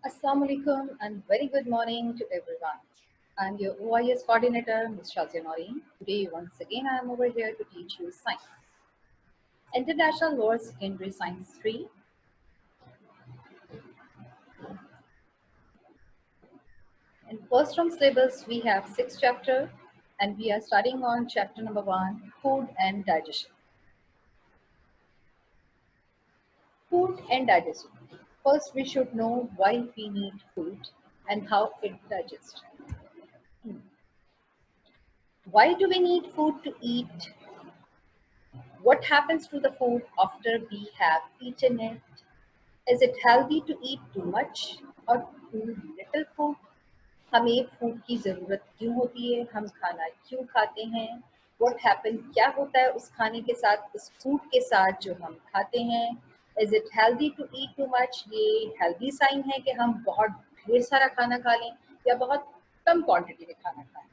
Assalamu alaikum and very good morning to everyone. I'm your OIS coordinator, Ms. Shazia Noreen. Today, once again, I am over here to teach you science. International Lower Secondary Science 3. In first term syllabus, we have 6 chapters and we are starting on chapter number 1, Food and Digestion. Food and digestion. First, we should know why we need food and how it digests. Why do we need food to eat? What happens to the food after we have eaten it? Is it healthy to eat too much or too little food? हमें food की ज़रूरत क्यों होती है? हम खाना क्यों खाते हैं? What happen? क्या होता है उस खाने के साथ, उस फूड के साथ जो हम खाते हैं? Is it healthy to eat too much? ये हेल्दी साइन है कि हम बहुत ढेर सारा खाना खा लें या बहुत कम क्वांटिटी में खाना खाएं?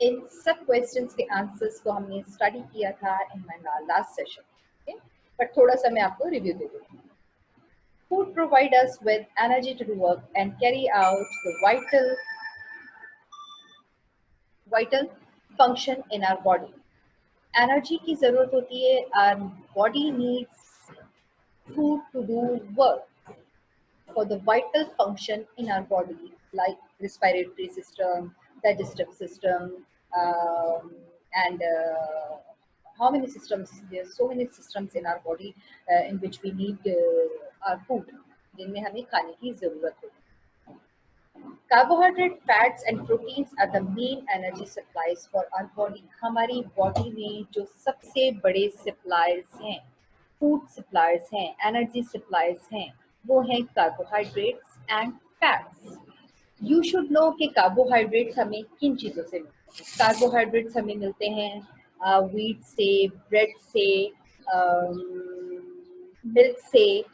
इन सब क्वेश्चंस के आंसर्स को हमने स्टडी किया था in my last session, but थोड़ा सा मैं आपको रिव्यू दे दूँ. Food provide us with energy to do work and carry out the vital function in our body. Energy की ज़रूरत होती है. Our body needs food to do work for the vital function in our body, like respiratory system, digestive system, and how many systems? There are so many systems in our body in which we need our food, जिनमें हमें खाने की ज़रूरत होती है. Carbohydrate, fats and proteins are the main energy supplies for our body. हमारी body में जो सबसे बड़े सप्लायर्स हैं, फूड सप्लायर्स हैं, एनर्जी सप्लायर्स हैं, वो हैं carbohydrates and fats. You should no कि कार्बोहाइड्रेट्स हमें किन चीज़ों से मिलते हैं. कार्बोहाइड्रेट्स हमें मिलते हैं व्हीट से, ब्रेड से, मिल्क से,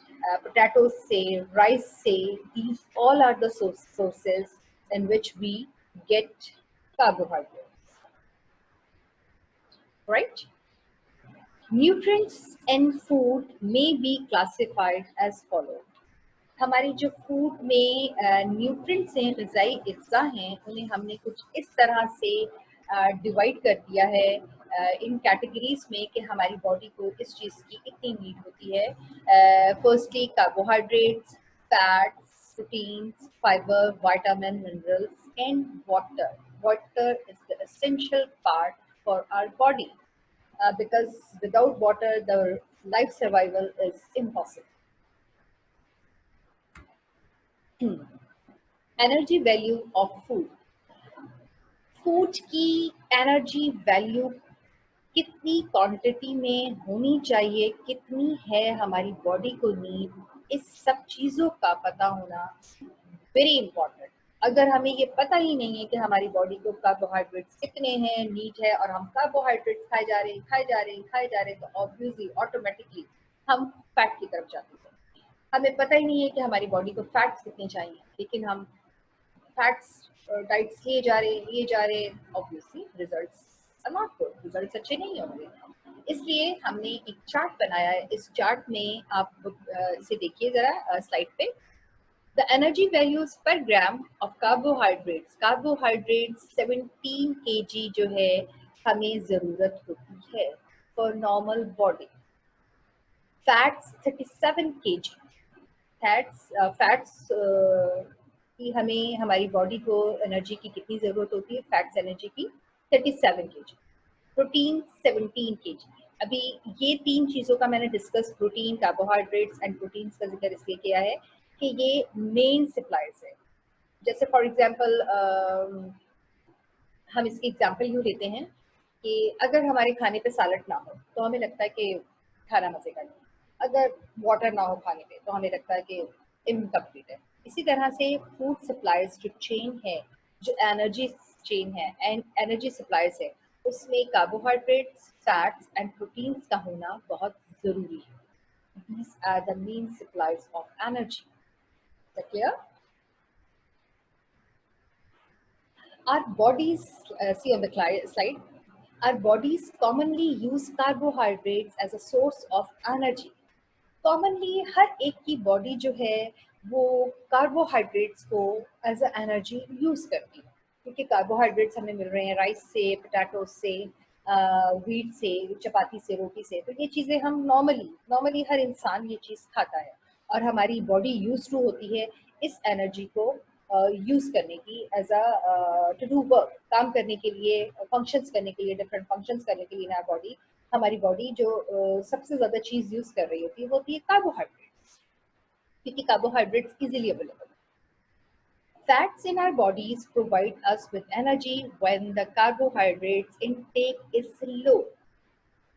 potatoes से, rice से. These all are the sources in which we get carbohydrates, right? Nutrients in food may be classified as follows. हमारी जो फूड में न्यूट्रिएंट्स हैं, ग़िज़ाई अज्जा हैं, उन्हें हमने कुछ इस तरह से डिवाइड कर दिया है इन कैटेगरीज में कि हमारी बॉडी को इस चीज़ की इतनी नीड होती है. Firstly carbohydrates, fats, proteins, fibre, vitamin, minerals and water. Water is the essential part for our body because without water the life survival is impossible. Energy value of food. Food की energy value कितनी quantity में होनी चाहिए, कितनी है हमारी body को need, इस सब चीज़ों का पता होना वेरी इंपॉर्टेंट. अगर हमें ये पता ही नहीं है कि हमारी बॉडी को कार्बोहाइड्रेट्स कितने हैं, नीड है, और हम कार्बोहाइड्रेट्स खाए जा रहे हैं, खाए जा रहे हैं, खाए जा रहे हैं, तो ऑब्वियसली ऑटोमेटिकली हम फैट की तरफ जाते हैं. हमें पता ही नहीं है कि हमारी बॉडी को फैट्स कितने चाहिए, लेकिन हम फैट्स डाइट्स लिए जा रहे हैं. Obviously results are not good, results अच्छे नहीं होंगे. इसलिए हमने एक चार्ट बनाया है. इस चार्ट में आप इसे देखिए ज़रा स्लाइड पे. द एनर्जी वैल्यूज पर gram of carbohydrates. Carbohydrates 17 kg जो है हमें ज़रूरत होती है for normal body. Fats 37 kg. Fats कि हमें हमारी बॉडी को एनर्जी की कितनी ज़रूरत होती है. फैट्स एनर्जी की 37 kg. Protein 17 kg. अभी ये तीन चीज़ों का मैंने discuss, protein, carbohydrates and proteins का जिक्र इसलिए किया है कि ये मेन सप्लायर्स है. जैसे फॉर एग्जांपल हम इसकी एग्जांपल यूँ लेते हैं कि अगर हमारे खाने पे सैलड ना हो तो हमें लगता है कि खाना मज़े का नहीं. अगर वाटर ना हो खाने पे तो हमें लगता है कि इनकम्प्लीट है. इसी तरह से फूड सप्लायर्स जो चेन है, जो एनर्जी चेन है एंड एनर्जी सप्लायर्स है, उसमें कार्बोहाइड्रेट्स, फैट्स एंड प्रोटीन्स का होना बहुत ज़रूरी है. These are the main supplies of energy. Is that clear? Our bodies, see on the slide, our bodies commonly use carbohydrates as a source of energy. Commonly हर एक की body जो है वो कार्बोहाइड्रेट्स को एज अ एनर्जी यूज करती है, क्योंकि कार्बोहाइड्रेट्स हमें मिल रहे हैं राइस से, पोटैटो से, व्हीट से, चपाती से, रोटी से। तो ये चीज़ें हम नॉर्मली हर इंसान ये चीज़ खाता है, और हमारी बॉडी यूज टू होती है इस एनर्जी को यूज करने की, as a to do work, काम करने के लिए, फंक्शंस करने के लिए, डिफरेंट फंक्शंस करने के लिए ना बॉडी, हमारी बॉडी जो सबसे ज्यादा चीज यूज कर रही होती है कार्बोहाइड्रेट, क्योंकि carbohydrates easily available. Fats in our bodies provide us with energy when the carbohydrates intake is low.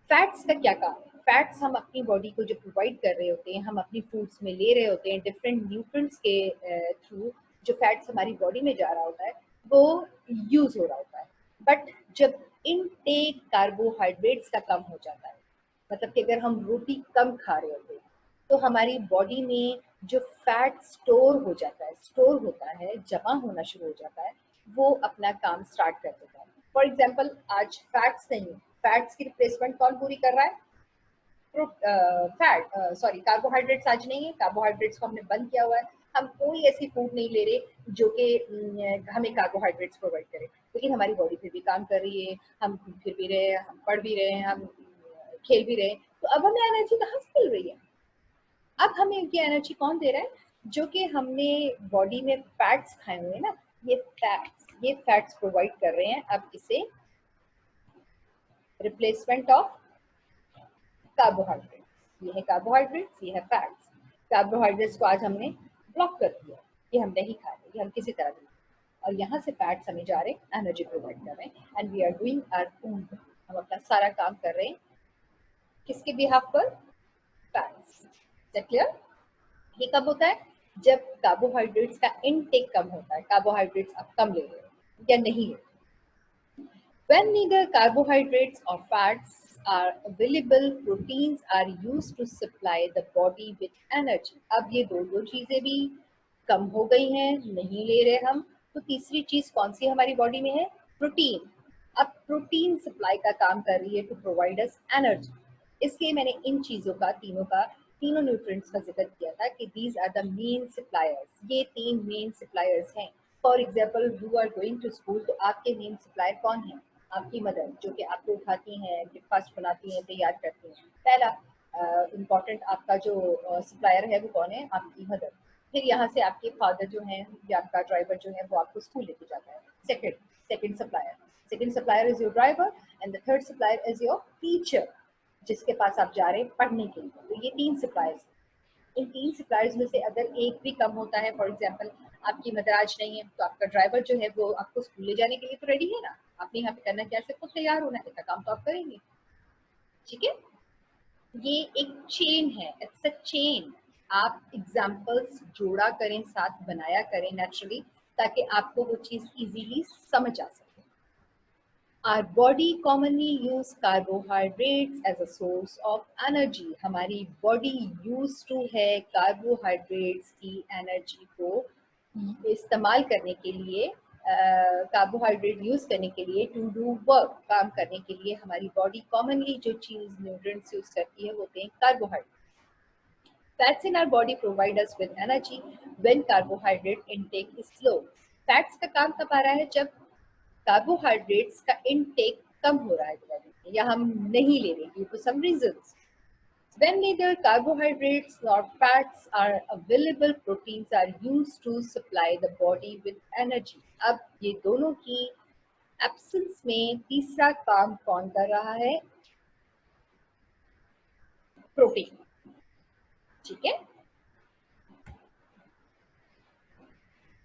Fats का क्या काम है? फैट्स हम अपनी बॉडी को जो प्रोवाइड कर रहे होते हैं, हम अपनी फूड्स में ले रहे होते हैं डिफरेंट न्यूट्रिएंट्स के थ्रू, जो फैट्स हमारी बॉडी में जा रहा होता है वो यूज हो रहा होता है। बट जब इनटेक कार्बोहाइड्रेट्स का कम हो जाता है, मतलब कि अगर हम रोटी कम खा रहे होते हैं, तो हमारी बॉडी में जो फैट स्टोर हो जाता है, स्टोर होता है, जमा होना शुरू हो जाता है, वो अपना काम स्टार्ट कर देता है। फॉर एग्जाम्पल, आज फैट्स नहीं है, फैट्स की रिप्लेसमेंट कौन पूरी कर रहा है? फैट, सॉरी, कार्बोहाइड्रेट्स आज नहीं है, कार्बोहाइड्रेट्स को हमने बंद किया हुआ है। हम कोई ऐसी फूड नहीं ले रहे जो कि हमें कार्बोहाइड्रेट्स प्रोवाइड करे, लेकिन हमारी बॉडी फिर भी काम कर रही है, हम फिर भी रहे, हम पढ़ भी रहे हैं, हम खेल भी रहे हैं। तो अब हमें एनर्जी कहाँ से मिल रही है? अब हमें ये एनर्जी कौन दे रहा है? जो कि हमने बॉडी में फैट्स खाए हुए हैं ना, ये फैट्स प्रोवाइड कर रहे हैं अब इसे, रिप्लेसमेंट ऑफ कार्बोहाइड्रेट्स। ये है कार्बोहाइड्रेट्स, ये है फैट्स। कार्बोहाइड्रेट्स को आज हमने ब्लॉक कर दिया, ये हम नहीं खा रहे, ये हम किसी तरह नहीं, और यहाँ से फैट्स हमें जा रहे हैं, एनर्जी प्रोवाइड कर रहे हैं, and we are doing our own. हम अपना सारा काम कर रहे हैं किसके बिहाफ पर? फैट्स। क्लियर? ये कब होता है? जब कार्बोहाइड्रेट्स का इनटेक कम होता है, कार्बोहाइड्रेट्स आप कम ले रहे हो या नहीं ले। When neither carbohydrates or fats are available, proteins are used to supply the body with energy. अब ये दो चीजें भी कम हो गई हैं, नहीं ले रहे हम, तो तीसरी चीज कौन सी हमारी बॉडी में है? प्रोटीन। अब प्रोटीन सप्लाई का काम कर रही है टू प्रोवाइड अस एनर्जी। इसलिए मैंने इन चीजों का, तीनों न्यूट्रिएंट्स का जिक्र किया था कि these are the main suppliers, ये तीन मेन सप्लायर्स हैं। For example, you are going to school, तो आपके मेन सप्लायर कौन है? आपकी मदर, जो कि आपको उठाती हैं, ब्रेकफास्ट बनाती हैं, तैयार करती हैं। पहला इम्पॉर्टेंट आपका जो सप्लायर है वो कौन है? आपकी मदर। फिर यहाँ से आपके फादर जो हैं, या आपका ड्राइवर जो है, वो आपको स्कूल लेके जाता है। Second supplier, is your driver, and the third supplier is your teacher, जिसके पास आप जा रहे हैं पढ़ने के लिए। तो ये तीन सप्लायर्स, इन तीन सप्लायर्स में से अगर एक भी कम होता है, फॉर एग्जाम्पल आपकी मदर आज नहीं है, तो आपका ड्राइवर जो है वो आपको स्कूल ले जाने के लिए तो रेडी है ना, आपने यहाँ पे करना क्या, सिर्फ खुद तैयार होना है, इतना काम तो आप करेंगे। ठीक है? ये एक चेन है, इट्स अ चेन। आप एग्जाम्पल्स जोड़ा करें, साथ बनाया करें नेचुरली, ताकि आपको वो चीज इजीली समझ आ सके। Our body commonly use carbohydrates as a source of energy. हमारी बॉडी यूज टू है कार्बोहाइड्रेट्स की एनर्जी को इस्तेमाल करने के लिए, कार्बोहाइड्रेट यूज करने के लिए, टू डू वर्क, काम करने के लिए हमारी बॉडी कॉमनली जो चीज न्यूट्रिएंट्स यूज करती है वो होते हैं carbohydrate. Fats in our body provide us with energy when carbohydrate intake is low. Fats का काम कब आ रहा है? जब कार्बोहाइड्रेट्स का इनटेक कम हो रहा है बॉडी में, या हम नहीं ले रहे due to some reasons. When neither carbohydrates nor fats are available, proteins are used to supply the body with energy. अब ये दोनों की एब्सेंस में तीसरा काम कौन कर रहा है? प्रोटीन। ठीक है?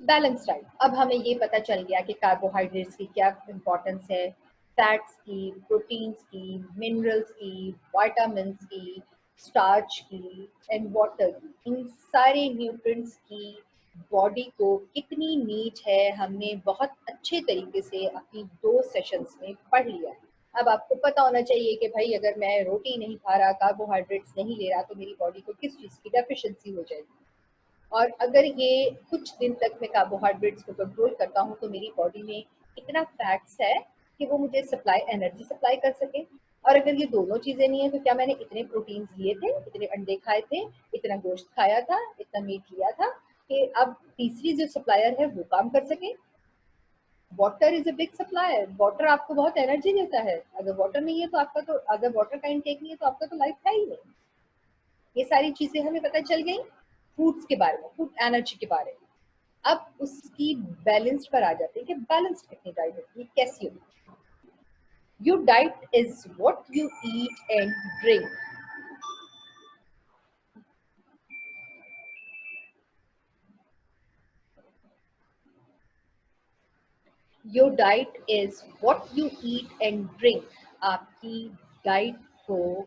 Balance diet. अब हमें ये पता चल गया कि कार्बोहाइड्रेट्स की क्या इंपॉर्टेंस है, फैट्स की, प्रोटीन्स की, मिनरल्स की, विटामिन्स की, स्टार्च की, एंड वाटर की। इन सारे न्यूट्रिएंट्स की बॉडी को कितनी नीड है, हमने बहुत अच्छे तरीके से अपनी 2 सेशंस में पढ़ लिया है। अब आपको पता होना चाहिए कि भाई अगर मैं रोटी नहीं खा रहा, कार्बोहाइड्रेट्स नहीं ले रहा, तो मेरी बॉडी को किस चीज़ की डेफिशिएंसी हो जाएगी। और अगर ये कुछ दिन तक मैं कार्बोहाइड्रेट्स को कंट्रोल करता हूँ, तो मेरी बॉडी में इतना फैट्स है कि वो मुझे एनर्जी सप्लाई कर सके। और अगर ये दोनों चीजें नहीं है, तो क्या मैंने इतने प्रोटीन्स लिए थे, इतने अंडे खाए थे, इतना गोश्त खाया था, इतना मीट लिया था, कि अब तीसरी जो सप्लायर है वो काम कर सके। Water is a big supplier. Water आपको बहुत एनर्जी देता है। अगर वाटर नहीं है तो आपका तो, अगर वाटर का इनटेक नहीं है तो आपका तो लाइफ है ही नहीं। ये सारी चीजें हमें पता चल गई फूड्स के बारे में, फूड एनर्जी के बारे में। अब उसकी बैलेंस पर आ जाते हैं कि बैलेंस कितनी डाइट होती है, कैसी होती है। Your diet is what you eat and drink. Your diet is what you eat and drink. आपकी डाइट को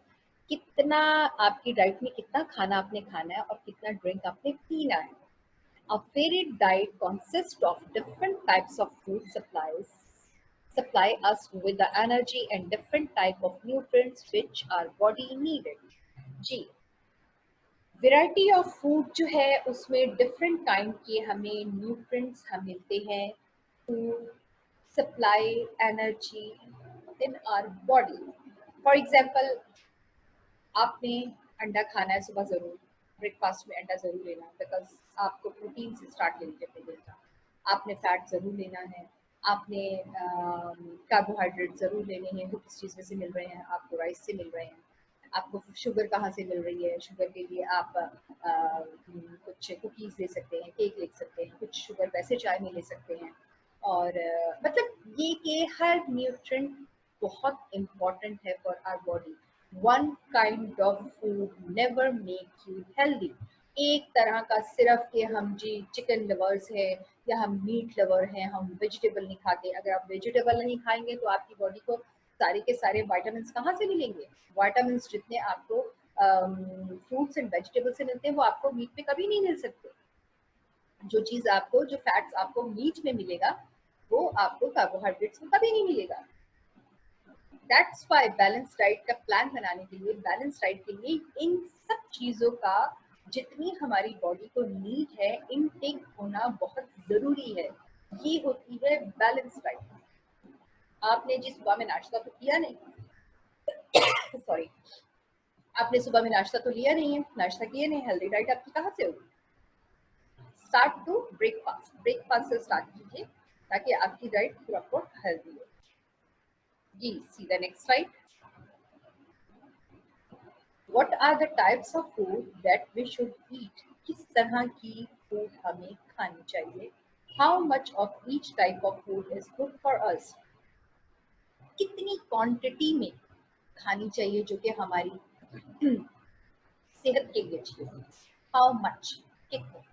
कितना, आपकी डाइट में कितना खाना आपने खाना है और कितना ड्रिंक आपने पीना है। A varied diet consists of different types of food supply us with the energy and different type of nutrients which our body needed. जी, वैरायटी ऑफ फूड जो है उसमें डिफरेंट काइंड के हमें न्यूट्रिएंट्स हम मिलते हैं food supply energy in our body. For example, आपने अंडा खाना है सुबह ज़रूर, ब्रेकफास्ट में अंडा ज़रूर लेना है बिकॉज आपको प्रोटीन से स्टार्ट लेनी चाहिए दिन का। आपने फैट ज़रूर लेना है, आपने कार्बोहाइड्रेट ज़रूर लेने हैं जो किस चीज़ में से मिल रहे हैं, आपको राइस से मिल रहे हैं। आपको शुगर कहाँ से मिल रही है, शुगर के लिए आप कुछ कुकीज़ ले सकते हैं, केक ले सकते हैं, कुछ शुगर वैसे चाय में ले सकते हैं। और मतलब ये कि हर न्यूट्रिएंट बहुत इम्पोर्टेंट है for our body. One kind of food never make you healthy. एक तरह का सिर्फ कि हम जी चिकन लवर्स है या हम मीट लवर हैं, हम वेजिटेबल नहीं खाते। अगर आप वेजिटेबल नहीं खाएंगे तो आपकी बॉडी को सारे के सारे विटामिन कहाँ से मिलेंगे? विटामिन जितने आपको फ्रूट्स एंड वेजिटेबल से मिलते हैं वो आपको मीट में कभी नहीं मिल सकते। जो चीज आपको, जो फैट्स आपको मीट में मिलेगा वो आपको कार्बोहाइड्रेट्स में कभी नहीं मिलेगा। दैट्स वाई बैलेंस डाइट का प्लान बनाने के लिए, बैलेंस डाइट के लिए इन सब चीज़ों का जितनी हमारी बॉडी को नीड है इनटेक होना बहुत ज़रूरी है। ये होती है बैलेंस डाइट। आपने जी सुबह में नाश्ता तो किया नहीं, सॉरी, आपने सुबह में नाश्ता तो लिया नहीं है, नाश्ता किया नहीं, हेल्दी डाइट आपकी कहाँ से होगी? स्टार्ट टू ब्रेकफास्ट, ब्रेकफास्ट से स्टार्ट कीजिए ताकि आपकी डाइट प्रॉपर हेल्दी हो। जी, see the next slide. What are the types of food that we should eat? किस तरह की फूड हमें खानी चाहिए? How much of each type of food is good for us? कितनी क्वांटिटी में खानी चाहिए जो कि हमारी सेहत के लिए अच्छी हो? How much? कितने?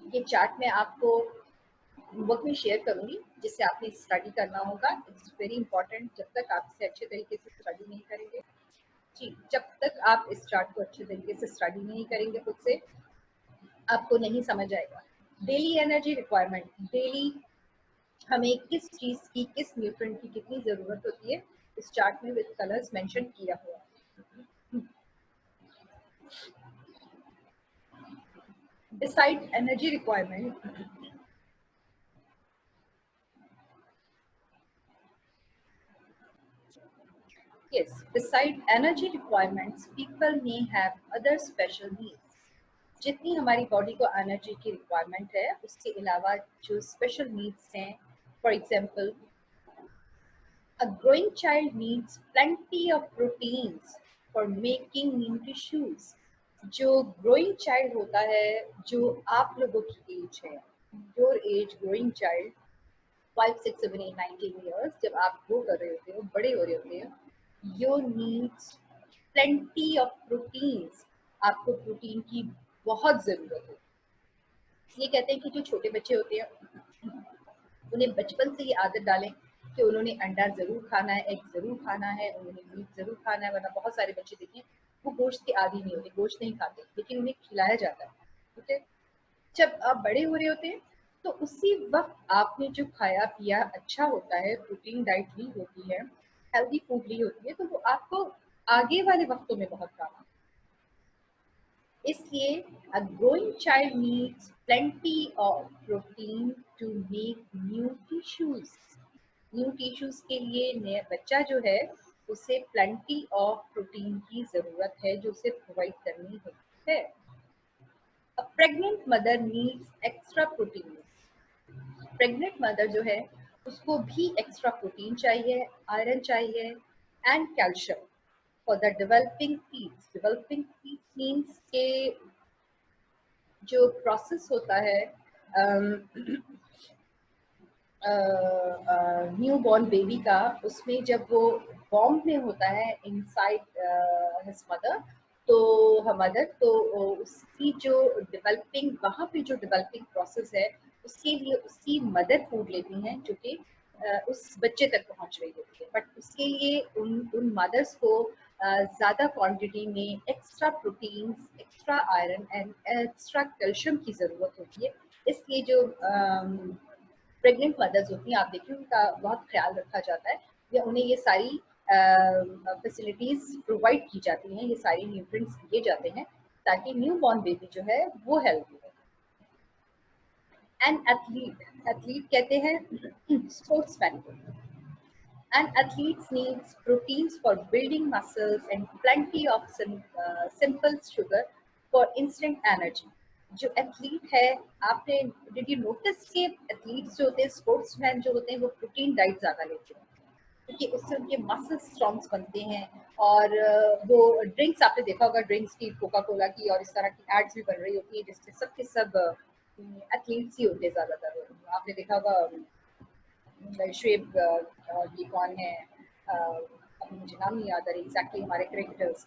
ये चार्ट में आपको होमवर्क में शेयर करूंगी जिससे आपने स्टडी करना होगा। It's very important. जब तक आप इसे अच्छे तरीके से स्टडी नहीं करेंगे, जी, जब तक आप इस चार्ट को अच्छे तरीके से स्टडी नहीं करेंगे खुद से, आपको नहीं समझ आएगा। डेली एनर्जी रिक्वायरमेंट, डेली हमें किस चीज़ की, किस न्यूट्रिएंट की कितनी ज़रूरत होती है, इस चार्ट में विद कलर्स मेंशन किया हुआ है। Decide energy requirement, yes, beside energy requirements people may have other special needs। जितनी हमारी बॉडी को एनर्जी की रिक्वायरमेंट है उसके अलावा जो स्पेशल नीड्स हैं, for example, a growing child needs plenty of proteins for making nutritious। जो ग्रोइंग चाइल्ड होता है, जो आप लोगों की एज है, your age growing child 5, 6, 7, 8, 9, 10 years, जब आप ग्रो कर रहे होते हो, बड़े हो रहे होते हो, your needs plenty of proteins. आपको प्रोटीन की बहुत ज़रूरत है। इसलिए कहते हैं कि जो छोटे बच्चे होते हैं उन्हें बचपन से ये आदत डालें कि उन्होंने अंडा ज़रूर खाना है, एग ज़रूर खाना है, उन्होंने मीट ज़रूर खाना है। वरना बहुत सारे बच्चे देखें वो गोश्त के आदी नहीं होते, गोश्त नहीं खाते, लेकिन उन्हें खिलाया जाता है। ठीक है, जब आप बड़े हो रहे होते हैं तो उसी वक्त आपने जो खाया पिया अच्छा होता है, प्रोटीन डाइट ली होती है, हेल्दी फूड ली होती है, तो वो आपको आगे वाले वक्तों में बहुत काम आता है। इसलिए a growing child needs plenty of protein to make new tissues। New tissues के लिए नया बच्चा जो है उसे प्लेंटी ऑफ प्रोटीन की जरूरत है जो उसे प्रोवाइड करनी होती है। Pregnant mother needs extra protein. Pregnant mother जो है उसको भी एक्स्ट्रा प्रोटीन चाहिए, आयरन चाहिए and calcium for the developing foetus. Developing foetus means के जो प्रोसेस होता है न्यू बॉर्न बेबी का, उसमें जब वो बॉम्ब में होता है इनसाइड हिज मदर, तो मदर तो उसकी जो डेवलपिंग, वहाँ पे जो डेवलपिंग प्रोसेस है उसके लिए उसकी मदर फूड लेती हैं जो कि उस बच्चे तक पहुँच रही होती है। बट उसके लिए उन मदर्स को ज़्यादा क्वांटिटी में extra proteins, extra iron and extra calcium की ज़रूरत होती है। इसलिए जो प्रेग्नेंट मदर्स होती हैं, आप देखिए उनका बहुत ख्याल रखा जाता है या उन्हें ये सारी फैसिलिटीज़ प्रोवाइड की जाती हैं, ये सारी न्यूट्रिएंट्स दिए जाते हैं ताकि न्यू बॉर्न बेबी जो है वो हेल्दी हो। एन एथलीट, एथलीट कहते हैं स्पोर्ट्समैन को। And athletes needs proteins for building muscles and plenty of simple sugar for instant energy. जो एथलीट है, आपने डिड यू नोटिस कि एथलीट्स जो होते हैं, स्पोर्ट्समैन जो होते हैं, वो प्रोटीन डाइट ज़्यादा लेते हैं क्योंकि उससे उनके मसल्स स्ट्रॉन्ग बनते हैं। और वो ड्रिंक्स आपने देखा होगा, ड्रिंक्स की कोका कोला की और इस तरह की एड्स भी बन रही होती है जिससे सबके सब एथलीट्स ही होते हैं ज़्यादातर। आपने देखा होगा शुएब, ये कौन है, अभी मुझे नाम नहीं याद आ रही एग्जैक्टली, हमारे क्रिकेटर्स,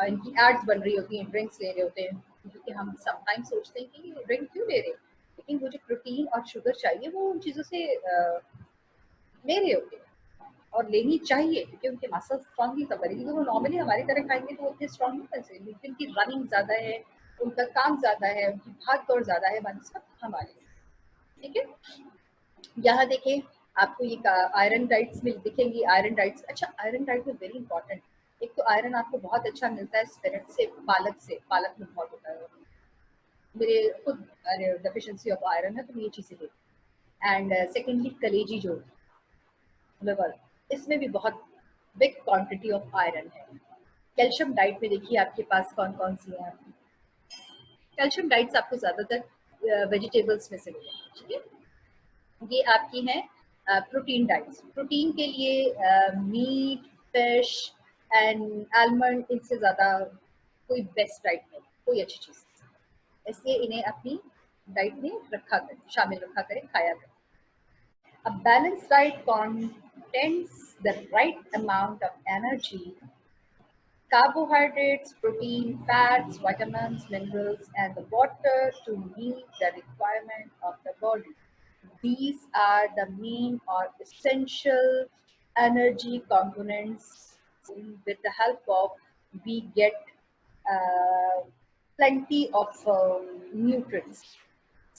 इनकी एड्स बन रही होती हैं, ड्रिंक्स ले रहे होते हैं, क्योंकि हम समटाइम्स सोचते हैं कि ये ड्रिंक क्यों ले रहे हैं, लेकिन वो जो प्रोटीन और शुगर चाहिए वो उन चीज़ों से ले रहे होते हैं और लेनी चाहिए क्योंकि उनके मसल्स स्ट्रॉन्ग ही तब बनेगी। तो वो नॉर्मली हमारी तरह खाएंगे तो वो उतने स्ट्रॉन्ग नहीं बन सकते, लेकिन उनकी रनिंग ज़्यादा है, उनका काम ज़्यादा है, उनकी भाग दौड़ ज़्यादा है बनस्पत हमारे। ठीक है, यहाँ देखें आपको ये आयरन डाइट्स में दिखेंगी, आयरन डाइट्स। अच्छा, आयरन डाइट में वेरी इंपॉर्टेंट, एक तो आयरन आपको बहुत अच्छा मिलता है स्पिनच से, पालक से, पालक में बहुत होता है, मेरे खुद डेफिशिएंसी ऑफ आयरन है तो मैं ये चीज़ें लेती। एंड सेकेंडली कलेजी जो लिवर, इसमें भी बहुत बिग क्वांटिटी ऑफ आयरन है। कैल्शियम डाइट में देखिए आपके पास कौन कौन सी है। कैल्शियम डाइट्स आपको ज़्यादातर वेजिटेबल्स में से मिलेंगी। ठीक है, ये आपकी हैं प्रोटीन डाइट्स। प्रोटीन के लिए मीट, फिश एंड आलमंड, इनसे ज़्यादा कोई बेस्ट डाइट नहीं, कोई अच्छी चीज़, इसलिए इन्हें अपनी डाइट में रखा करें, शामिल रखा करें, खाया करें। A balanced diet contains the right amount of energy, carbohydrates, protein, fats, vitamins, minerals, and the water to meet the requirement of the body. These are the main or essential energy components. With the help of, we get plenty of nutrients,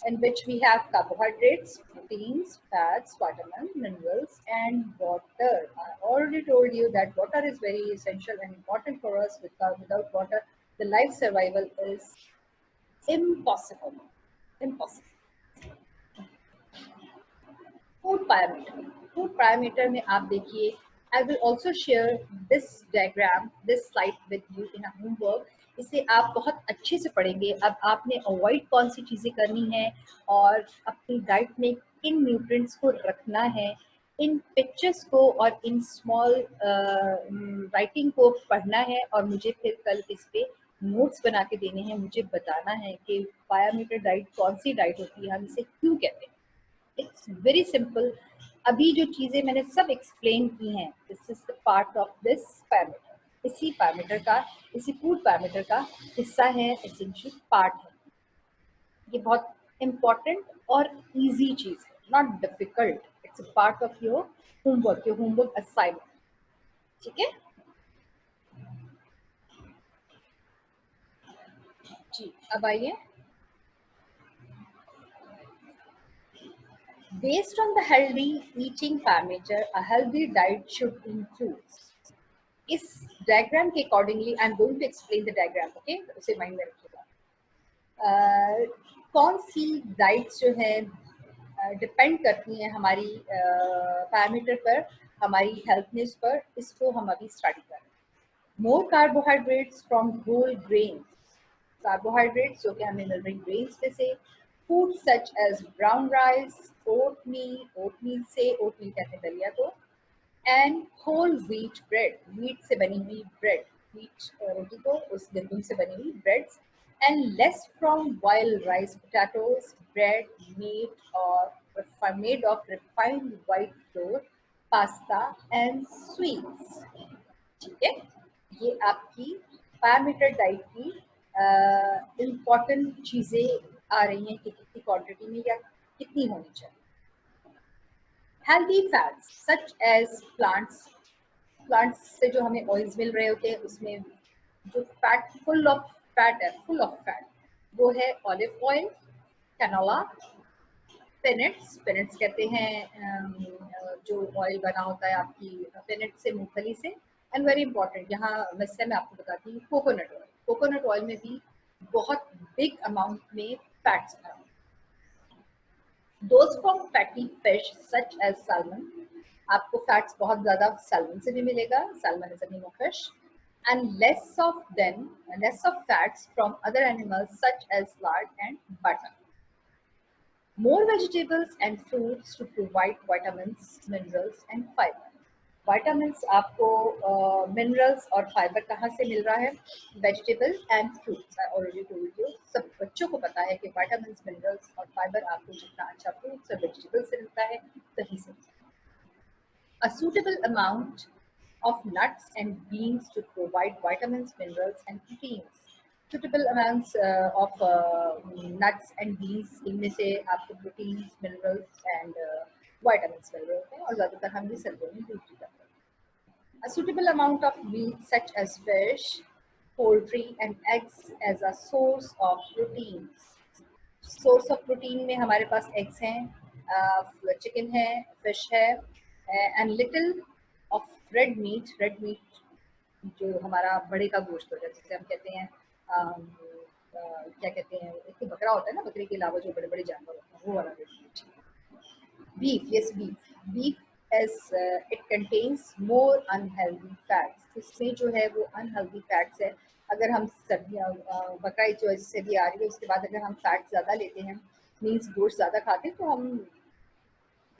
in which we have carbohydrates, proteins, fats, vitamins, minerals, and water. I already told you that water is very essential and important for us. Without water, the life survival is impossible. Impossible. Food parameter, food parameter में आप देखिए, I will also share this diagram, this slide with you in a homework. इसे आप बहुत अच्छे से पढ़ेंगे। अब आपने अवॉइड कौन सी चीज़ें करनी है और अपनी डाइट में किन न्यूट्रिएंट्स को रखना है, इन पिक्चर्स को और इन स्मॉल राइटिंग को पढ़ना है और मुझे फिर कल इस पे नोट्स बना के देने हैं। मुझे बताना है कि पैरामीटर डाइट कौन सी डाइट होती है, हम इसे क्यों कहते हैं। It's very simple. अभी जो चीज़ें मैंने सब एक्सप्लेन की हैं, this is the part of this parameter. इसी पैरामीटर का, इसी फूड पैरामीटर का हिस्सा है, एसेंशियल पार्ट है। ये बहुत इम्पॉर्टेंट और इजी चीज़ है, not difficult. It's a part of your homework, your homework assignment. ठीक है जी, अब आइए। Based on the healthy eating parameter, a healthy diet should include, इस डायग्राम के accordingly I am going to explain the diagram, okay, उसे mind में रखिएगा। कौन सी डाइट्स जो है डिपेंड करती हैं हमारी पैरामीटर पर, हमारी हेल्थनेस पर, इसको हम अभी स्टडी कर रहे हैं। More carbohydrates from whole grain, carbohydrates जो कि हमें मिल रही ग्रेन्स में से, food such as brown rice, oatmeal से, ओटमील कहते हैं दलिया को, and whole wheat bread, wheat से बनी हुई ब्रेड, व्हीट रोटी को उस गेहूं से बनी हुई breads, and less from boiled rice, potatoes, bread, meat और made of refined white flour, pasta and sweets. ठीक है, ये आपकी 5 मीटर डाइट की इम्पॉर्टेंट चीजें आ रही हैं कि कितनी क्वांटिटी में या कितनी होनी चाहिए। Healthy fats such as plants से जो हमें ऑयल्स मिल रहे होते हैं उसमें जो फैट फुल ऑफ फैट वो है ऑलिव ऑयल, कैनोला, पेनेट्स कहते हैं जो ऑयल बना होता है आपकी पेनेट से, मूंगफली से। एंड वेरी इंपॉर्टेंट यहाँ वैसे मैं आपको बताती हूँ, कोकोनट ऑयल में भी बहुत बिग अमाउंट में फैट्स होता है। Those from fatty fish such as salmon, आपको फैट्स बहुत ज़्यादा सैल्मन से भी मिलेगा, salmon is a name of fish, and less of fats from other animals such as lard and butter. More vegetables and fruits to provide vitamins, minerals and fiber. Vitamins आपको minerals और fiber कहाँ से मिल रहा है? Vegetable and fruits. I already told you. सब बच्चों को पता है कि vitamins, minerals और fiber आपको जितना अच्छा fruits और vegetables से मिलता है, सही से। A suitable amount of nuts and beans to provide vitamins, minerals and proteins. Suitable amounts of nuts and beans, इनमें से आपको proteins, minerals and vitamins मिल रहे होते हैं और ज़्यादातर हम ये सर्दियों में यूज करते हैं। A suitable amount of meat such as fish, poultry and eggs as a source of proteins. Source of protein में हमारे पास एग्स हैं, चिकन है, फिश है, and little of red meat जो हमारा बड़े का गोश्त होता है, जिसे हम कहते हैं क्या कहते हैं, एक तो बकरा होता है ना, बकरे के अलावा जो बड़े बड़े जानवर होते हैं वो वाला red meat. Beef as it contains more unhealthy fats, इसमें जो है वो अनहेल्दी फैट्स है। अगर हम सब्जियां बकरा ईद जो से भी आ रही है उसके बाद अगर हम फैट ज़्यादा लेते हैं, मीन्स गोश्त ज़्यादा खाते हैं, तो हम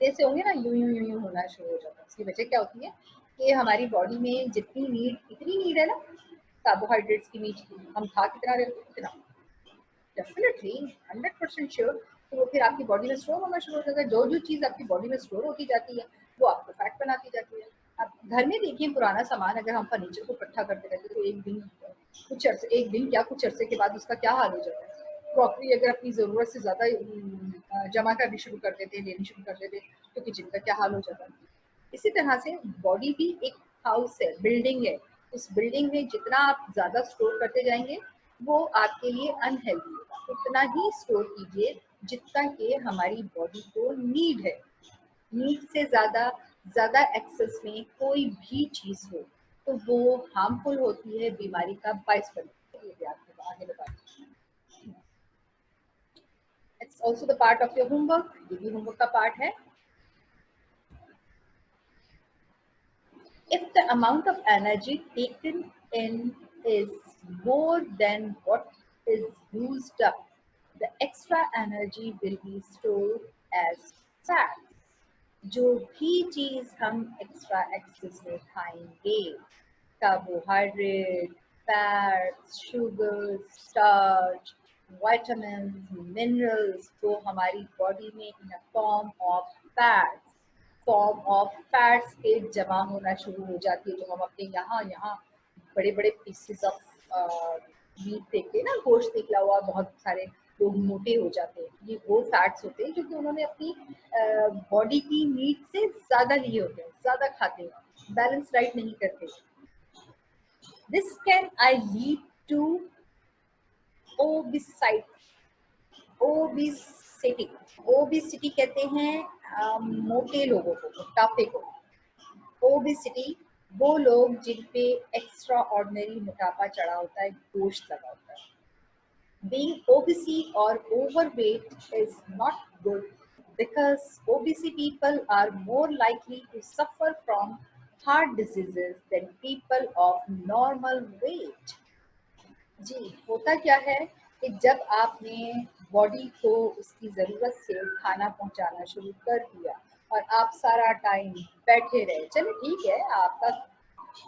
जैसे होंगे ना यूं होना शुरू हो जाता है। इसकी वजह क्या होती है कि हमारी बॉडी में जितनी नीड इतनी नीड है ना कार्बोहाइड्रेट्स की, मीट की, हम खा कितना रहे होते कितना, डेफिनेटली 100% श्योर, तो वो फिर आपकी बॉडी में स्टोर होना शुरू हो जाता है। जो जो चीज़ आपकी बॉडी में स्टोर होती जाती है वो आपको फैट बनाती जाती है। आप घर में देखिए पुराना सामान अगर हम फर्नीचर को इकट्ठा करते रहते तो एक दिन क्या कुछ अरसे के बाद उसका क्या हाल हो जाता है। क्रॉकरी अगर अपनी ज़रूरत से ज़्यादा जमा करनी शुरू कर देते, लेनी शुरू कर देते, तो किचन का क्या हाल हो जाता है। इसी तरह से बॉडी भी एक हाउस है, बिल्डिंग है। उस बिल्डिंग में जितना आप ज़्यादा स्टोर करते जाएंगे वो आपके लिए अनहेल्दी होगा। उतना ही स्टोर कीजिए जितना कि हमारी बॉडी को नीड है। नीड से ज़्यादा एक्सेस में कोई भी चीज़ हो तो वो हार्मफुल होती है, बीमारी का बायस बनती है। ये भी आपको आगे बताती हूँ। It's also the part of your homework, ये भी होमवर्क का पार्ट है। If the amount of energy taken in is more than what is used up, the extra energy will be stored as fat. जो भी चीज हम extra access में खाएंगे, carbohydrate, fats, sugar, starch, vitamin, minerals, जो हमारी body में in form of fats के जमा होना शुरू हो जाती है, जो हम अपने यहाँ बड़े बड़े पीसेस ऑफ मीट देखते हैं ना, गोश्त निकला हुआ, बहुत सारे लोग मोटे हो जाते हैं, ये वो फैट्स होते हैं क्योंकि उन्होंने अपनी बॉडी की नीड से ज्यादा लिए होते हैं, ज्यादा खाते हैं, बैलेंस डाइट नहीं करते। This can I lead to obesity. Obesity कहते हैं मोटे लोगों को, मोटापे को। ओबिसिटी वो लोग जिन पे एक्स्ट्रा ऑर्डिनरी मोटापा चढ़ा होता है, गोश्त लगा होता है। Being obese or overweight is not good because obese people are more likely to suffer from heart diseases than people of normal weight. जी, होता क्या है कि जब आपने बॉडी को उसकी ज़रूरत से खाना पहुंचाना शुरू कर दिया और आप सारा टाइम बैठे रहे, चलो ठीक है, आपका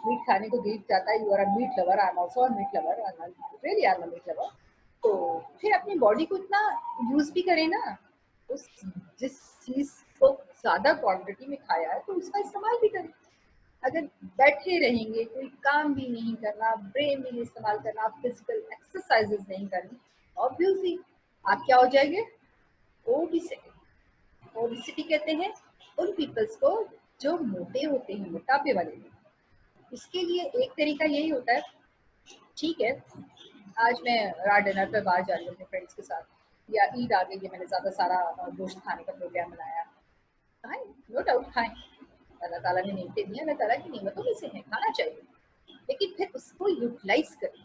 मीट खाने को दिल जाता है, you are a meat lover, I am also a meat lover, I am really I am a meat lover. तो फिर अपनी बॉडी को इतना यूज भी करें ना, उस जिस चीज को ज्यादा क्वांटिटी में खाया है तो उसका इस्तेमाल भी करें। अगर बैठे रहेंगे, कोई काम भी नहीं करना, ब्रेन भी नहीं इस्तेमाल करना, फिजिकल एक्सरसाइजेस नहीं करनी, ऑब्वियसली आप क्या हो जाएंगे, ओबिसिटी। ओबिसिटी कहते हैं उन पीपल्स को जो मोटे होते हैं, मोटापे वाले लोग। इसके लिए एक तरीका यही होता है, ठीक है, आज मैं रात डिनर पे बाहर जा रही हूँ अपने फ्रेंड्स के साथ, या ईद आ गई है, मैंने ज़्यादा सारा गोश्त खाने का प्रोग्राम बनाया, खाएं, नो डाउट खाएं, अल्लाह ताला ने नेमतें दी हैं, अल्लाह ताला की नेमतों में से है, खाना चाहिए, लेकिन फिर उसको यूटिलाइज करें।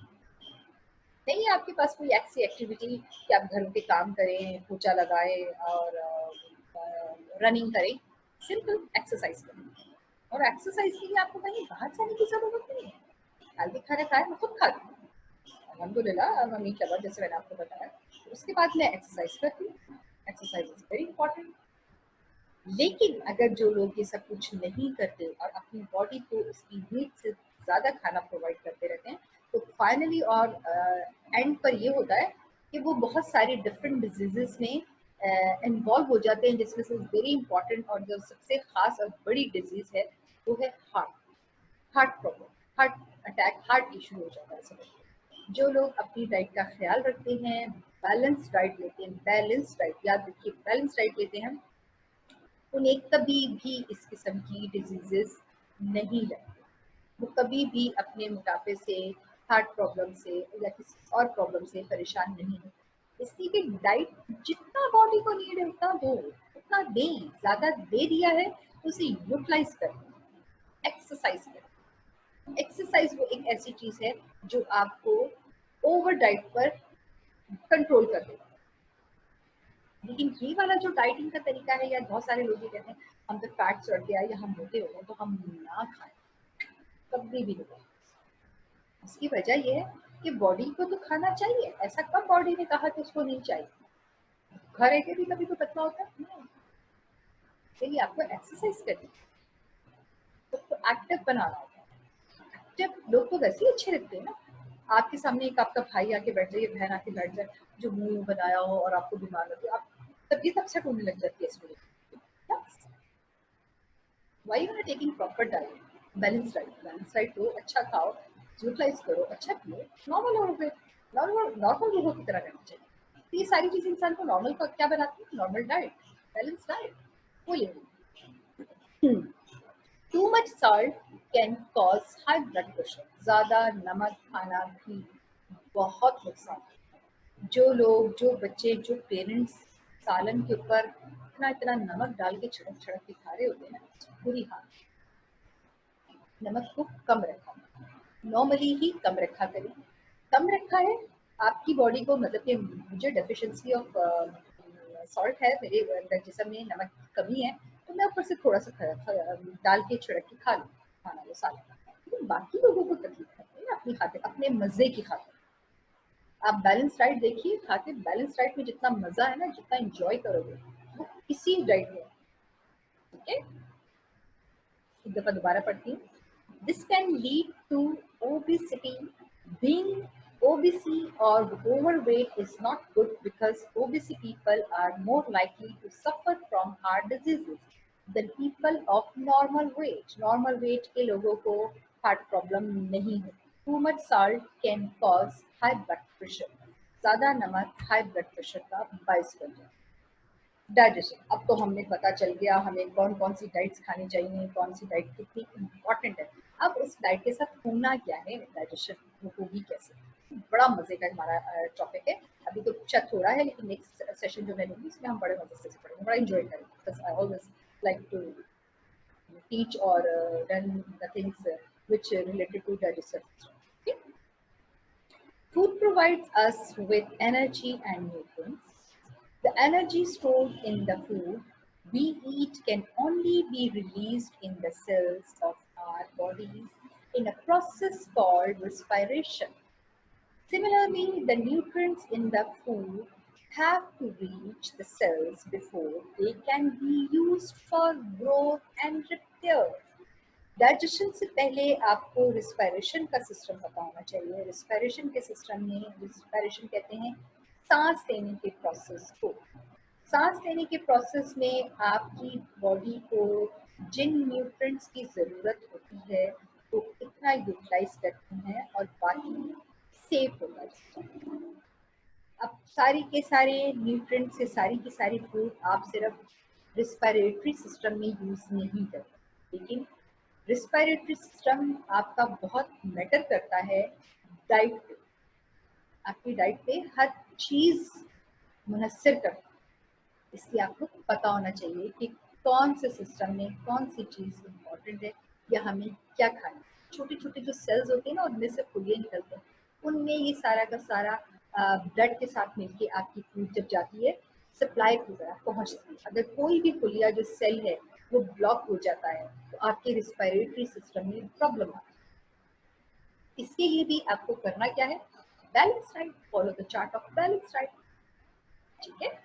नहीं है आपके पास कोई ऐसी एक्टिविटी कि आप घर के काम करें, पोछा लगाएं और रनिंग करें, सिंपल एक्सरसाइज करें। और एक्सरसाइज के लिए आपको कहीं बाहर जाने की जरूरत नहीं है, हेल्दी खाना खाएं, मैं खुद खाती हूँ अल्हम्दुलिल्लाह, मैं मीट लवर जैसे मैंने आपको बताया। उसके बाद मैं एक्सरसाइज करती हूँ, एक्सरसाइज इज वेरी इंपॉर्टेंट। लेकिन अगर जो लोग ये सब कुछ नहीं करते और अपनी बॉडी को उसकी नीड से ज़्यादा खाना प्रोवाइड करते रहते हैं, तो फाइनली और एंड पर ये होता है कि वो बहुत सारी डिफरेंट डिजीजेस में इन्वॉल्व हो जाते हैं, जिसमें से वेरी इंपॉर्टेंट और जो सबसे खास और बड़ी डिजीज है वो है heart, heart problem, heart attack, heart issue हो जाता है सब। जो लोग अपनी डाइट का ख्याल रखते हैं, बैलेंस डाइट लेते हैं, बैलेंस डाइट याद रखिए, बैलेंस डाइट लेते हैं, उन्हें कभी भी इस किस्म की डिजीजेस नहीं लगती। वो कभी भी अपने मोटापे से, हार्ट प्रॉब्लम से या किसी और प्रॉब्लम से परेशान नहीं होते। इसलिए कि डाइट जितना बॉडी को नीड है उतना दो, उतना दें, ज़्यादा दे दिया है तो उसे यूटिलाइज करें, एक्सरसाइज करें। एक्सरसाइज वो एक ऐसी चीज़ है जो आपको ओवर डाइट पर कंट्रोल कर देगा। लेकिन ये वाला जो डाइटिंग का तरीका है, या बहुत सारे लोग ये कहते हैं हम तो फैट चढ़ गया या हम मोटे हो गए तो हम ना खाएं, कभी भी नहीं। इसकी वजह ये है कि बॉडी को तो खाना चाहिए, ऐसा कब बॉडी ने कहा कि उसको नहीं चाहिए? घर रह के भी कभी तो पतला होता है नहीं, इसलिए आपको एक्सरसाइज करनी, तो एक्टिव बनाना होता है। एक्टिव लोग तो वैसे ही अच्छे लगते हैं ना, आपके सामने एक आपका भाई आके बैठ जाए, बहन आके बैठ जाए, जो मुंह बनाया हो और आपको बीमार लगे, आप तबीयत अपसेट होने लग जाती है इसमें। Why you are taking proper diet, balanced diet, balanced diet लो, अच्छा खाओ, यूटिलाइज करो, अच्छा पियो, नॉर्मल हो गए, नॉर्मल नॉर्मल लोगों की तरह रहना चाहिए। तो ये सारी चीजें इंसान को नॉर्मल का क्या बनाती है? नॉर्मल डाइट, बैलेंस डाइट, वो ये। Too much salt can cause high blood pressure, ज्यादा नमक खाना भी बहुत नुकसान। जो लोग, जो बच्चे, जो पेरेंट्स सालन के ऊपर इतना इतना नमक डाल के छिड़क छिड़क के खा रहे होते हैं ना, बुरी हाल। नमक को कम रखा, नॉर्मली ही कम रखा करें। कम रखा है आपकी बॉडी को, मतलब कि मुझे डेफिशिएंसी ऑफ सॉल्ट है, मेरे अंदर जिसम में नमक की कमी है, तो मैं ऊपर से थोड़ा सा डाल के छिड़क के खा लूँ खाना वो साल। लेकिन बाकी लोगों को तकलीफ करती है ना, अपनी खातिर, अपने मजे की खातिर। आप बैलेंस डाइट देखिए, खाते बैलेंस डाइट में जितना मजा है ना, जितना एंजॉय करोगे वो किसी डाइट में, ठीक है। एक दफा दोबारा पढ़ती हूँ। This can lead to obesity. Being obese or overweight is not good because obese people are more likely to suffer from heart diseases than people of normal weight. Normal weight के लोगों को heart problem नहीं होती. Too much salt can cause high blood pressure. ज़्यादा नमक high blood pressure का बायस बन जाता है। डाइजेशन, अब तो हमें पता चल गया हमें कौन कौन सी डाइट्स खानी चाहिए, कौन सी डाइट कितनी इम्पॉर्टेंट है। अब उस डाइट के साथ होना क्या है, डाइजेशन वो होगी कैसे, बड़ा मजे का हमारा टॉपिक है। अभी तो शायद थोड़ा है, लेकिन नेक्स्ट सेशन जो मैं लूँगी इसमें हम बड़े मजे से पढ़ेंगे, बड़ा इंजॉय करेंगे। I always like to teach और run the things which related to digestion. Okay? Food provides us with energy and nutrients. The energy stored in the food we eat can only be released in the cells of our bodies in a process called respiration. Similarly, the nutrients in the food have to reach the cells before they can be used for growth and repair. Digestion से पहले आपको respiration का system पता होना चाहिए। Respiration के system में, respiration कहते हैं सांस लेने के प्रोसेस को। सांस लेने के प्रोसेस में आपकी बॉडी को जिन न्यूट्रिएंट्स की ज़रूरत होती है वो इतना यूटिलाइज करती हैं और बाकी सेफ होता जाता है। अब सारी के सारे न्यूट्रिएंट से सारी की सारी फूड आप सिर्फ रिस्पायरेटरी सिस्टम में यूज नहीं करते, लेकिन रिस्पायरेटरी सिस्टम आपका बहुत मैटर करता है डाइट पे। आपकी डाइट पे हर चीज मुनस्सर करता है, इसलिए आपको पता होना चाहिए कि कौन से सिस्टम में कौन सी चीज इम्पोर्टेंट है या हमें क्या खाना है। छोटे छोटे जो सेल्स होते हैं ना, उनमें से फुलियाँ निकलते हैं, उनमें ये सारा का सारा ब्लड के साथ मिलके आपकी फूड जब जाती है सप्लाई की तरह पहुंचती है। अगर कोई भी फुलिया जो सेल है वो ब्लॉक हो जाता है तो आपके रिस्पायरेटरी सिस्टम में प्रॉब्लम आती है। इसके लिए भी आपको करना क्या है, balance diet, follow the chart of balance diet. ठीक है।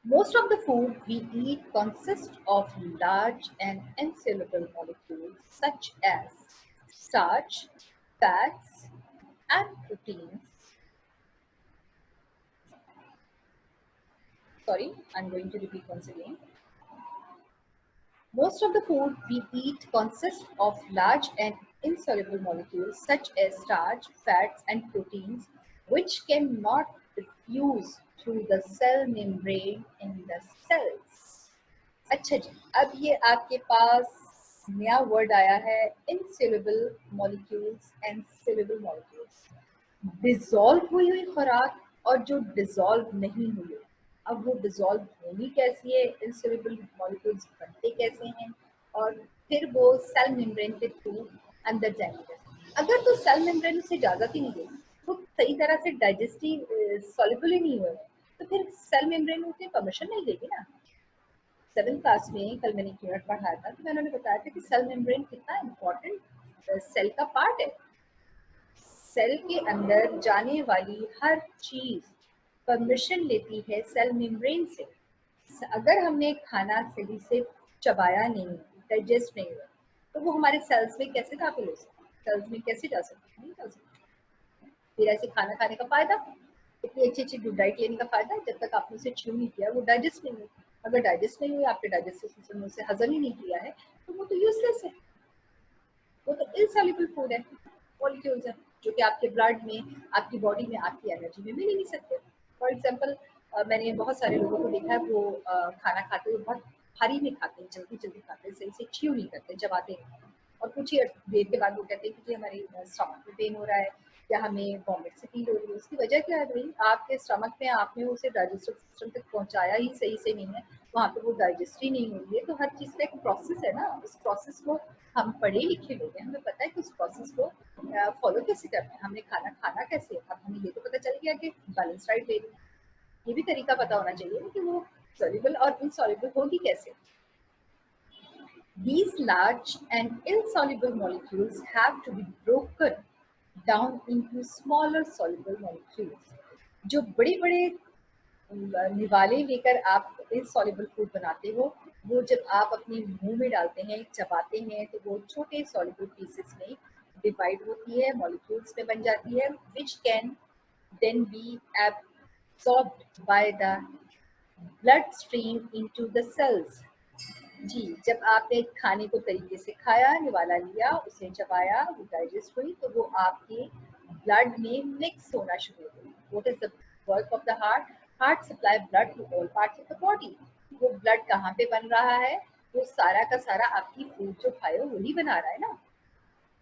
Most of the food we eat consists of large and insoluble molecules such as starch, fats, and proteins. Sorry, I'm going to repeat once again. Most of the food we eat consists of large and insoluble molecules such as starch, fats, and proteins, which cannot diffuse through the cell membrane in the cells. अच्छा जी, अब ये आपके पास नया word आया है, इनसेल्युबल molecules and सेल्युबल molecules. Dissolve हुई हुई खुराक और जो डिसॉल्व नहीं हुई। अब वो डिसॉल्व होनी कैसी है, इनसेल्युबल मॉलिक्यूल्स बनते कैसे हैं, और फिर वो सेल मेम्ब्रेन के थ्रू अंदर जाएंगे कैसे। अगर तो सेल मेम्ब्रेन से इजाजत ही नहीं देगी, वो सही तरह से डाइजेस्टिव सॉल्युबल ही नहीं हुए, तो फिर सेल मेम्ब्रेन उसे परमिशन नहीं देगी ना। 7th क्लास में कल मैंने एक यूनिट पढ़ाया था, तो मैंने बताया था कि सेल मेम्ब्रेन कितना इम्पोर्टेंट सेल का पार्ट है। सेल के अंदर जाने वाली हर चीज परमिशन लेती है सेल मेम्ब्रेन से। अगर हमने खाना सही से चबाया नहीं, डाइजेस्ट नहीं हुआ, तो वो हमारे सेल्स में कैसे दाखिल हो सकता है, सेल्स में कैसे जा सकता है, नहीं जा सकता। फिर ऐसे खाना खाने का फायदा, इतनी अच्छी अच्छी डाइट लेने का फायदा, जब तक आपने उसे च्यू नहीं किया वो डाइजेस्ट नहीं हुई। अगर डाइजेस्ट नहीं हुई, आपके डाइजेस्टिव सिस्टम ने उसे हजम ही नहीं किया है, तो वो तो यूजलेस है, वो तो इनसॉल्युबल फूड है, मॉलिक्यूल्स है जो कि आपके ब्लड में, आपकी बॉडी में, आपकी एनर्जी में मिल ही नहीं सकते। फॉर एग्जाम्पल, मैंने बहुत सारे लोगों को देखा है, वो खाना खाते हुए बहुत भारी में खाते हैं, जल्दी जल्दी खाते हैं, सही से च्यू नहीं करते, चबाते नहीं, और कुछ ही देर के बाद वो कहते हैं कि हमारी स्टमक में पेन हो रहा है या हमें वॉमिट से फील हो रही है। उसकी वजह क्या है भाई, आपके स्टमक में आपने उसे डाइजेस्टिव सिस्टम तक पहुंचाया ही सही से नहीं है, वहाँ पे वो डाइजेस्ट ही नहीं हुई है। तो हर चीज़ का एक प्रोसेस है ना, उस प्रोसेस को हम पढ़े लिखे लोग हैं, हमें पता है कि उस प्रोसेस को फॉलो कैसे करना है, हमने खाना खाना कैसे है। अब हमें ये तो पता चल गया कि बैलेंस डाइट ले, ये भी तरीका पता होना चाहिए कि वो सॉल्युबल और इनसॉल्युबल होगी कैसे। These large and insoluble molecules have to be broken down into smaller soluble molecules. जो बड़े बड़े निवाले लेकर आप इनसॉल्युबल फूड बनाते हो, वो जब आप अपने मुंह में डालते हैं, चबाते हैं, तो वो छोटे सॉल्युबल पीसेस में डिवाइड होती है, मॉलिक्यूल्स में बन जाती है, which can then be absorbed by the bloodstream into the cells. जी, जब आपने खाने को तरीके से खाया, निवाला लिया, उसे चबाया, वो डाइजेस्ट हुई, तो वो आपके ब्लड में मिक्स होना शुरू हो गई। What is the work of the heart? Heart supply blood to all parts of the body. वो ब्लड कहाँ पे बन रहा है? वो सारा का सारा आपकी फूड जो खाए हो वही बना रहा है ना।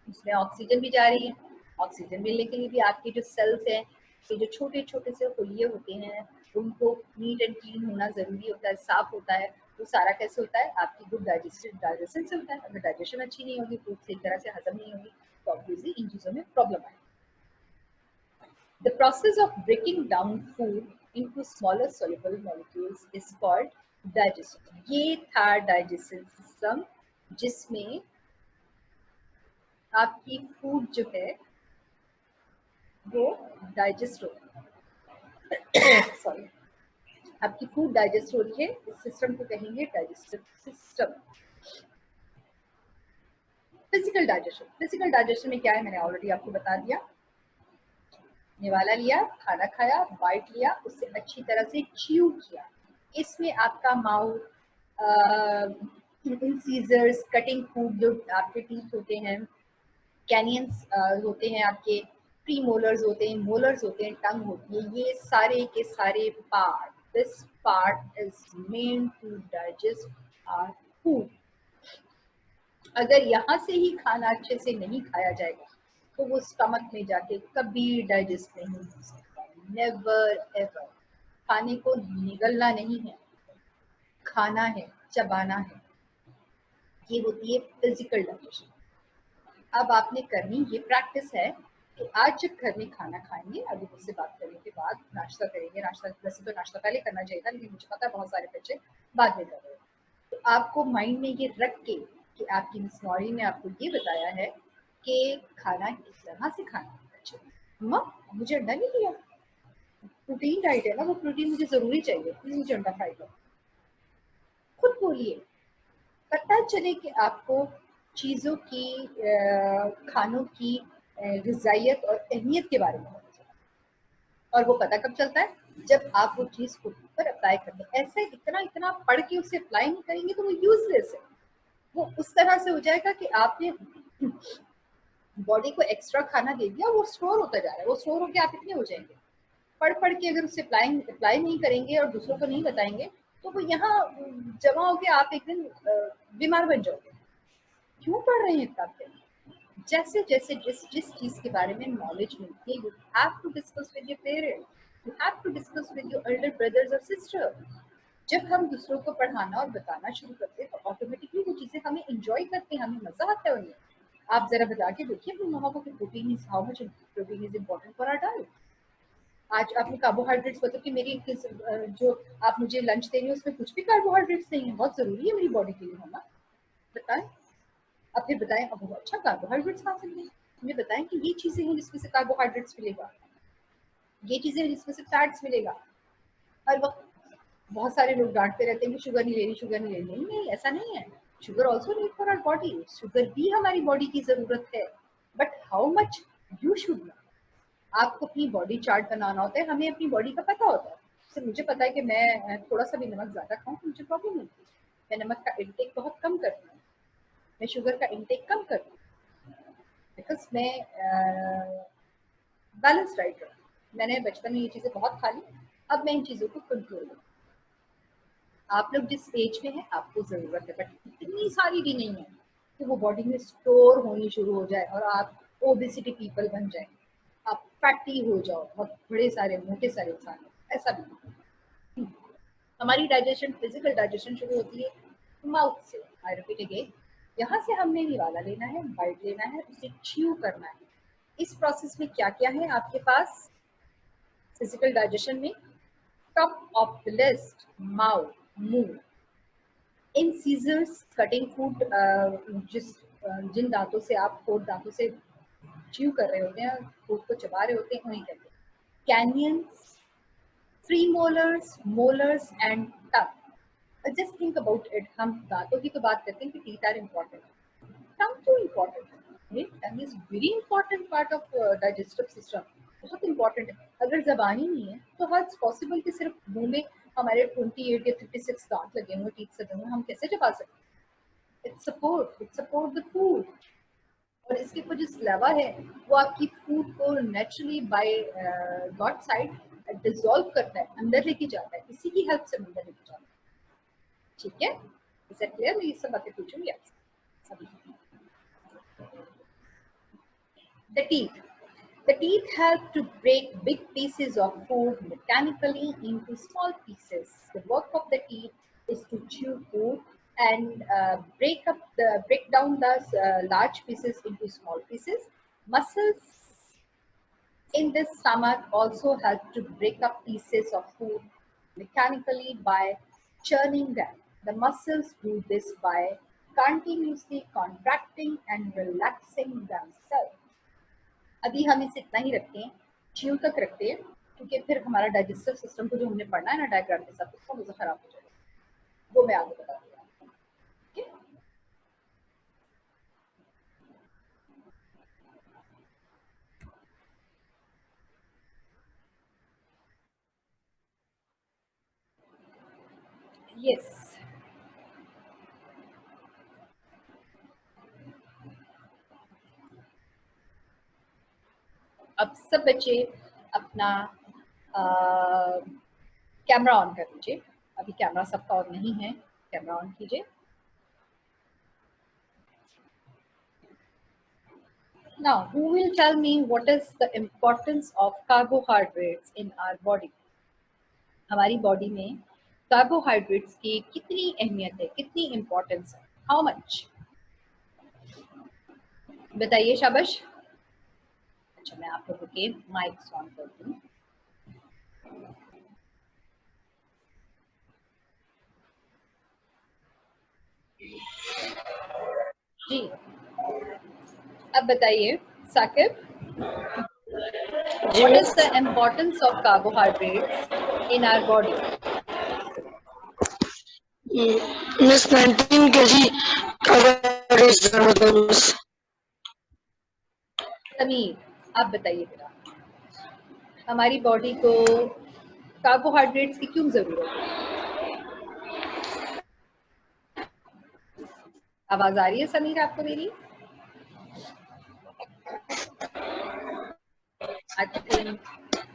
उसमें ऑक्सीजन भी जा रही है, ऑक्सीजन मिलने के लिए भी आपकी जो सेल्स हैं, ये जो छोटे छोटे से खुलिए होते हैं, उनको नीट एंड क्लीन होना ज़रूरी होता है, साफ होता है। वो सारा कैसे होता है? आपकी गुड डाइजेशन से होता है। अगर डाइजेशन अच्छी नहीं होगी, फूड सही तरह से हजम नहीं होगी, तो ऑब्वियसली इन चीज़ों में प्रॉब्लम आएगी। The process of breaking down food into smaller soluble molecules is called digestion. ये था digestion system, जिसमें आपकी फूड जो है वो डाइजेस्ट हो सॉरी आपकी फूड डाइजेस्ट हो रही है, इस सिस्टम को कहेंगे डाइजेस्टिव सिस्टम। फिजिकल डाइजेशन में क्या है, मैंने ऑलरेडी आपको बता दिया। निवाला लिया, खाना खाया, बाइट लिया, उससे अच्छी तरह से च्यू किया। इसमें आपका माउथ, इंसीजर्स, कटिंग फूड, जो आपके टीथ होते हैं, कैनियंस होते हैं, आपके प्री मोलर्स होते हैं, मोलर्स होते हैं, टंग होती है, ये सारे के सारे part, this part is main to digest our food. अगर यहाँ से ही खाना अच्छे से नहीं खाया जाएगा तो वो स्टमक में जाके कभी डाइजेस्ट नहीं हो सकता, नेवर एवर। खाने को निगलना नहीं है, खाना है, चबाना है, ये होती है फिजिकल डाइजेशन। अब आपने करनी ये प्रैक्टिस है कि आज जब घर में खाना खाएंगे, अभी मुझसे बात करने के बाद नाश्ता करेंगे, नाश्ता वैसे तो नाश्ता पहले करना चाहिए था, लेकिन मुझे पता है बहुत सारे बच्चे बाद में कर रहे हैं, तो आपको माइंड में ये रख के कि आपकी मिस नौरी ने आपको ये बताया है कि खाना किस तरह से खाना है। अच्छा अम्मा, मुझे अंडा नहीं दिया, प्रोटीन डाइट है ना, वो प्रोटीन मुझे जरूरी चाहिए, प्लीज मुझे अंडा फ्राई करो। खुद बोलिए, पता चले कि आपको चीज़ों की, खानों की ग़िज़ाइयत और अहमियत के बारे में पता चले। और वो पता कब चलता है, जब आप वो चीज़ खुद पर अप्लाई करते हैं। ऐसे इतना इतना पढ़ के उसे अप्लाई नहीं करेंगे तो वो यूजलेस है। वो उस तरह से हो जाएगा कि आपने बॉडी को एक्स्ट्रा खाना दे दिया, वो स्टोर होता जा रहा है, वो स्टोर होकर आप इतने हो जाएंगे। पढ़ पढ़ के अगर उसे अप्लाई नहीं करेंगे और दूसरों को नहीं बताएंगे तो वो यहाँ जमा होकर आप एक दिन बीमार बन जाओगे। क्यों पढ़ रहे हैं किताबें? जैसे जैसे जिस जिस चीज के बारे में नॉलेज मिलती है, you have to discuss with your parents, you have to discuss with your elder brothers और सिस्टर। जब हम दूसरों को पढ़ाना और बताना शुरू करते हैं तो ऑटोमेटिकली वो चीजें हमें इंजॉय करते हैं, हमें मजा आता है उनमें। आप जरा बता के देखिए अपनी मामा को कि protein is how much protein is important for our diet. आज आपने कार्बोहाइड्रेट्स मतलब कि जो आप मुझे लंच दे रही हो उसमें कुछ भी कार्बोहाइड्रेट्स नहीं है, बहुत जरूरी है मेरी बॉडी के लिए होना। बताएं, अब फिर बताएं, अब अच्छा कार्बोहाइड्रेट्स कहाँ से मिलेंगे, हमें बताएं कि ये चीजें हैं जिसमें से कार्बोहाइड्रेट्स मिलेगा, ये चीजें हैं जिसमें से फैट्स मिलेगा। हर वक्त बहुत सारे लोग डांटते रहते हैं कि शुगर नहीं लेनी, शुगर नहीं लेनी। नहीं नहीं, ऐसा नहीं है। Sugar also need for our body, sugar भी हमारी बॉडी की जरूरत है, but how much you should know. आपको अपनी बॉडी चार्ट बनाना होता है, हमें अपनी बॉडी का पता होता है। जैसे मुझे पता है कि मैं थोड़ा सा भी नमक ज्यादा खाऊं तो मुझे प्रॉब्लम होती है, मैं नमक का इंटेक बहुत कम करती हूँ, मैं शुगर का इंटेक कम करती हूँ, बिकॉज मैं बैलेंस डाइट रखती हूँ। मैंने बचपन में ये चीज़ें बहुत खा ली, अब मैं इन चीज़ों को कंट्रोल करती हूँ। आप लोग जिस एज में हैं आपको ज़रूरत है, बट इतनी सारी भी नहीं है कि वो बॉडी में स्टोर होनी शुरू हो जाए और आप ओबेसिटी पीपल बन जाए, आप फैटी हो जाओ, बहुत बड़े सारे मोटे सारे इंसान हो, ऐसा भी नहीं। हमारी डाइजेशन, फिजिकल डाइजेशन शुरू होती है माउथ से। आई रिपीट अगेन, यहाँ से हमने निवाला लेना है, बाइट लेना है, उसे च्यू करना है। इस प्रोसेस में क्या क्या है आपके पास फिजिकल डाइजेशन में? Top of the list, mouth, मुंह, इन सीजर्स, कटिंग फूड, जिन दांतों से आप फोर्थ दांतों से च्यू कर रहे होते हैं, फूड को चबा रहे होते हैं, उन्हें कहते हैं canyons, pre molars, molars and tongue. Just think about it, हम दांतों की तो बात करते हैं कि टीथ आर इम्पोर्टेंट, टंग क्यों इम्पोर्टेंट है? Tongue is very important part of digestive system, बहुत इंपॉर्टेंट है। अगर जबान ही नहीं है तो हाउ इट्स पॉसिबल कि सिर्फ मुंह में हमारे 28 या 36 दांत लगे हुए, टीथ लगे हुए, हम कैसे चबा सकते हैं? It support the food. और इसके ऊपर जो स्लेवा है वो आपकी फूड को naturally bye God side dissolve करता है, अंदर लेके जाता है, इसी की हेल्प से अंदर लेके जाता है। ठीक है, इज इट क्लियर? मैं ये सब बातें पूछूंगी आपसे सभी। The teeth. The teeth help to break big pieces of food mechanically into small pieces. The work of the teeth is to chew food and break down the large pieces into small pieces. Muscles in the stomach also help to break up pieces of food mechanically by churning them. The muscles do this by continuously contracting and relaxing themselves. अभी हम इसे इतना ही रखते हैं, ज्यों तक रखते हैं, क्योंकि फिर हमारा डाइजेस्टिव सिस्टम को जो हमने पढ़ना है ना डायग्राम के साथ, उसका मुझे खराब हो जाएगा, वो मैं आगे बता दूंगा। यस, अब सब बच्चे अपना कैमरा ऑन कर लीजिए। अभी कैमरा सबका ऑन नहीं है, कैमरा ऑन कीजिए। Now, who will tell me what is the importance of carbohydrates in our body? हमारी बॉडी में कार्बोहाइड्रेट्स की कितनी अहमियत है, कितनी इंपॉर्टेंस है? How much? बताइए, शाबाश। अच्छा, मैं आप लोगों के माइक्स ऑन कर दूं। जी, अब बताइए Saqib, what is the importance of carbohydrates in our body? Miss 19 kg carbohydrates जरूरत है मिस। समीर, आप बताइए जरा, हमारी बॉडी को कार्बोहाइड्रेट्स की क्यों जरूरत है? आवाज आ रही है समीर आपको मेरी? आई थिंक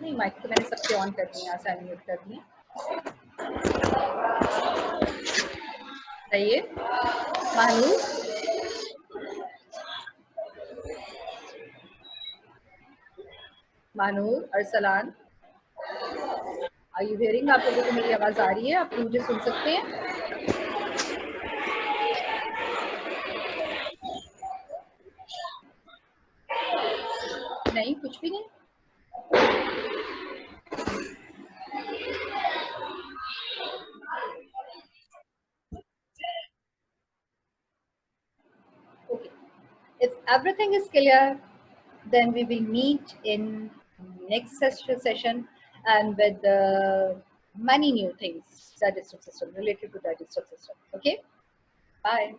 नहीं, माइक तो मैंने सबके ऑन कर दिए, आसान म्यूट कर दिए। बताइए Mahnoor, Mahnoor, Arsalan, are you hearing? आप लोगों को मेरी आवाज आ रही है? आप मुझे सुन सकते हैं? नहीं, कुछ भी नहीं। Okay, if everything is clear, then we will meet in next session and with many new things digestive system, related to digestive system. Okay, bye.